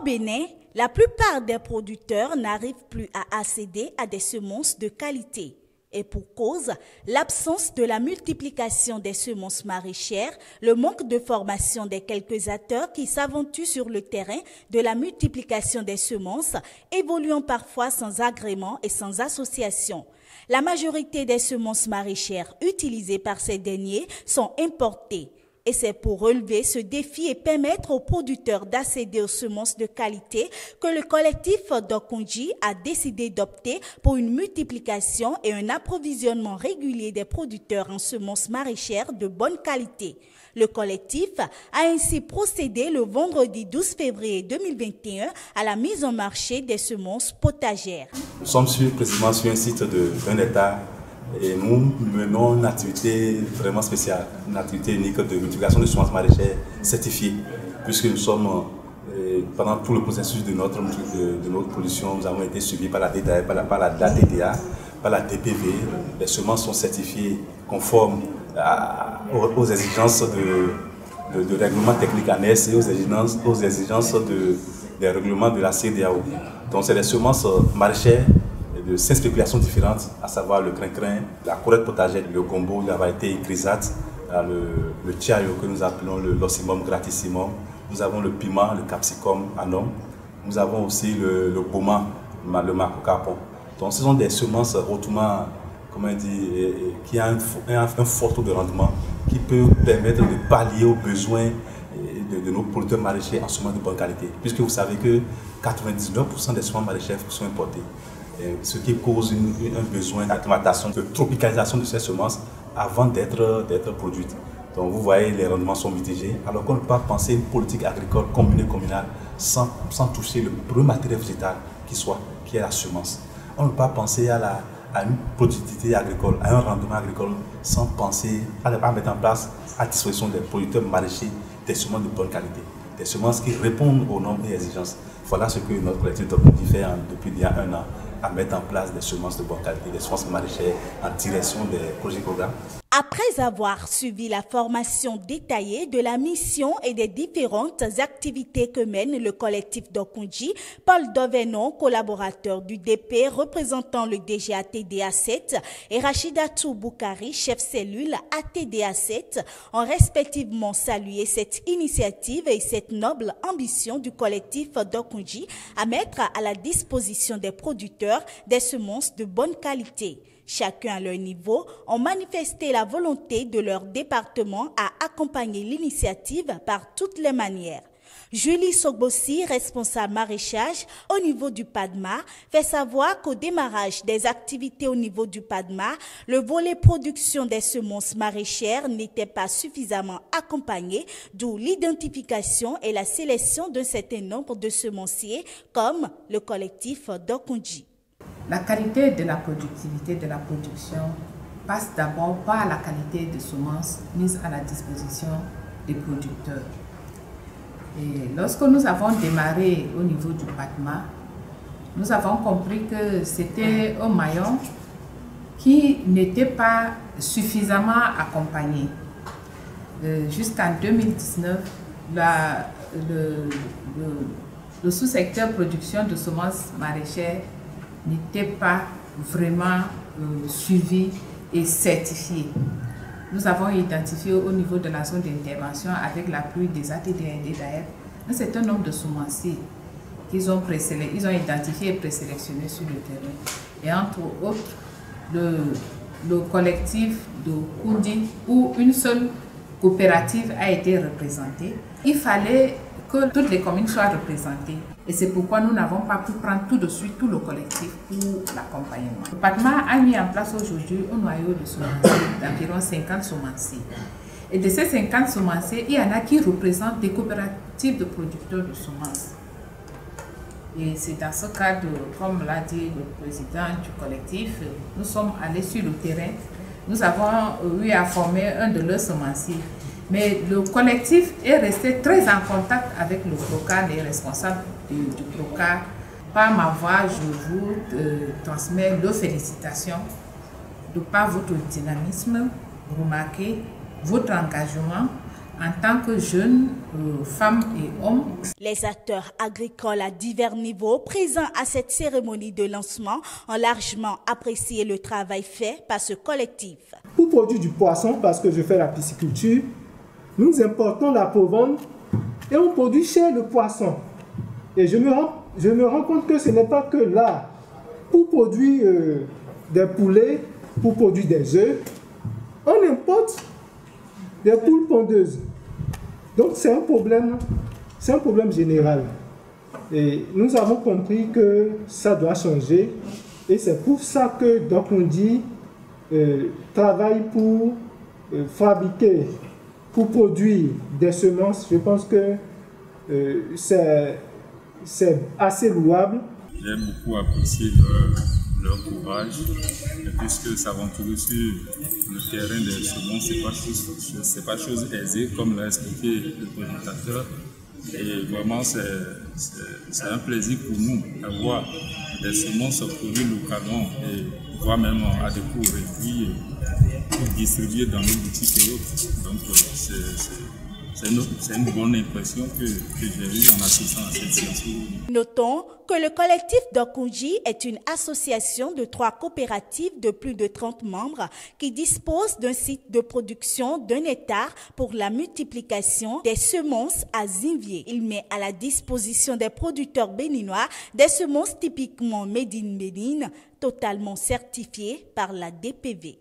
Au Bénin, la plupart des producteurs n'arrivent plus à accéder à des semences de qualité. Et pour cause, l'absence de la multiplication des semences maraîchères, le manque de formation des quelques acteurs qui s'aventurent sur le terrain de la multiplication des semences, évoluant parfois sans agrément et sans association. La majorité des semences maraîchères utilisées par ces derniers sont importées. Et c'est pour relever ce défi et permettre aux producteurs d'accéder aux semences de qualité que le collectif Dokunji a décidé d'opter pour une multiplication et un approvisionnement régulier des producteurs en semences maraîchères de bonne qualité. Le collectif a ainsi procédé le vendredi 12 février 2021 à la mise en marché des semences potagères. Nous sommes précisément sur un site d'un État. Et nous menons une activité vraiment spéciale, une activité unique de multiplication de semences maraîchères certifiées, puisque nous sommes, pendant tout le processus de notre production, nous avons été suivis par la DDA, par la TDA, par la DPV. Les semences sont certifiées conformes aux exigences de règlement technique annexe et aux exigences des règlements de la CEDEAO. Donc c'est des semences maraîchères de 5 spéculations différentes, à savoir le crin-crin, la courette potagère, le gombo, la variété grisâtre, le tiayo que nous appelons le lossimum gratissimum, nous avons le piment, le capsicum anum, nous avons aussi le boma, le macocarpon. Donc ce sont des semences hautement, qui ont un fort taux de rendement, qui peut permettre de pallier aux besoins de nos producteurs maraîchers en semences de bonne qualité, puisque vous savez que 99% des semences maraîchères sont importées. Ce qui cause un besoin d'acclimatation, de tropicalisation de ces semences avant d'être produites. Donc vous voyez, les rendements sont mitigés, alors qu'on ne peut pas penser une politique agricole communale sans toucher le premier matériel végétal qui est la semence. On ne peut pas penser à une productivité agricole, à un rendement agricole, sans penser à mettre en place à disposition des producteurs maraîchers des semences de bonne qualité, des semences qui répondent aux normes et exigences. Voilà ce que notre collectif Dokunji fait depuis il y a 1 an, à mettre en place des semences de bonne qualité, des semences maraîchères en direction des projets programmes. Après avoir suivi la formation détaillée de la mission et des différentes activités que mène le collectif Dokunji, Paul Dovenon, collaborateur du DP représentant le DG ATDA 7 et Rachidatou Boukari, chef cellule ATDA 7, ont respectivement salué cette initiative et cette noble ambition du collectif Dokunji à mettre à la disposition des producteurs des semences de bonne qualité. Chacun à leur niveau ont manifesté la volonté de leur département à accompagner l'initiative par toutes les manières. Julie Sogbossi, responsable maraîchage au niveau du PADMA, fait savoir qu'au démarrage des activités au niveau du PADMA, le volet production des semences maraîchères n'était pas suffisamment accompagné, d'où l'identification et la sélection d'un certain nombre de semenciers comme le collectif Dokunji. La qualité de la productivité de la production passe d'abord par la qualité des semences mises à la disposition des producteurs. Et lorsque nous avons démarré au niveau du PADMA, nous avons compris que c'était un maillon qui n'était pas suffisamment accompagné. Jusqu'en 2019, le sous-secteur production de semences maraîchères n'était pas vraiment suivi et certifié. Nous avons identifié au niveau de la zone d'intervention, avec l'appui des ATDA et des DAEP, un certain nombre de semenciers qu'ils ont identifiés et présélectionnés sur le terrain. Et entre autres, le collectif de Kundi, où une seule coopérative a été représentée. Il fallait que toutes les communes soient représentées. Et c'est pourquoi nous n'avons pas pu prendre tout de suite tout le collectif pour l'accompagnement. Le PADMA a mis en place aujourd'hui un noyau de semenciers d'environ 50 semenciers. Et de ces 50 semenciers, il y en a qui représentent des coopératives de producteurs de semences. Et c'est dans ce cadre, comme l'a dit le président du collectif, nous sommes allés sur le terrain. Nous avons eu à former un de leurs semenciers. Mais le collectif est resté très en contact avec le PROCA, les responsables du PROCA. Par ma voix, je vous transmets leurs félicitations de par votre dynamisme remarqué, votre engagement, en tant que jeunes, femmes et hommes. Les acteurs agricoles à divers niveaux présents à cette cérémonie de lancement ont largement apprécié le travail fait par ce collectif. Pour produire du poisson, parce que je fais la pisciculture, nous importons la provence et on produit chez le poisson. Et je me rends compte que ce n'est pas que là. Pour produire des poulets, pour produire des œufs, on importe des poules pondeuses. Donc c'est un problème général. Et nous avons compris que ça doit changer. Et c'est pour ça que Dokunji travaille pour fabriquer, pour produire des semences. Je pense que c'est assez louable. J'ai beaucoup apprécié leur courage, puisque s'aventurer sur le terrain des semences, c'est pas chose aisée, comme l'a expliqué le présentateur. Et vraiment, c'est un plaisir pour nous d'avoir des semences produites localement et voire même à découvrir et puis distribuer dans les boutiques et autres. Donc, c'est une bonne impression que j'ai eue en assistant à cette séance. Notons que le collectif Dokunji est une association de 3 coopératives de plus de 30 membres qui disposent d'un site de production d'1 hectare pour la multiplication des semences à Zinvier. Il met à la disposition des producteurs béninois des semences typiquement Made in Bénin, totalement certifiées par la DPV.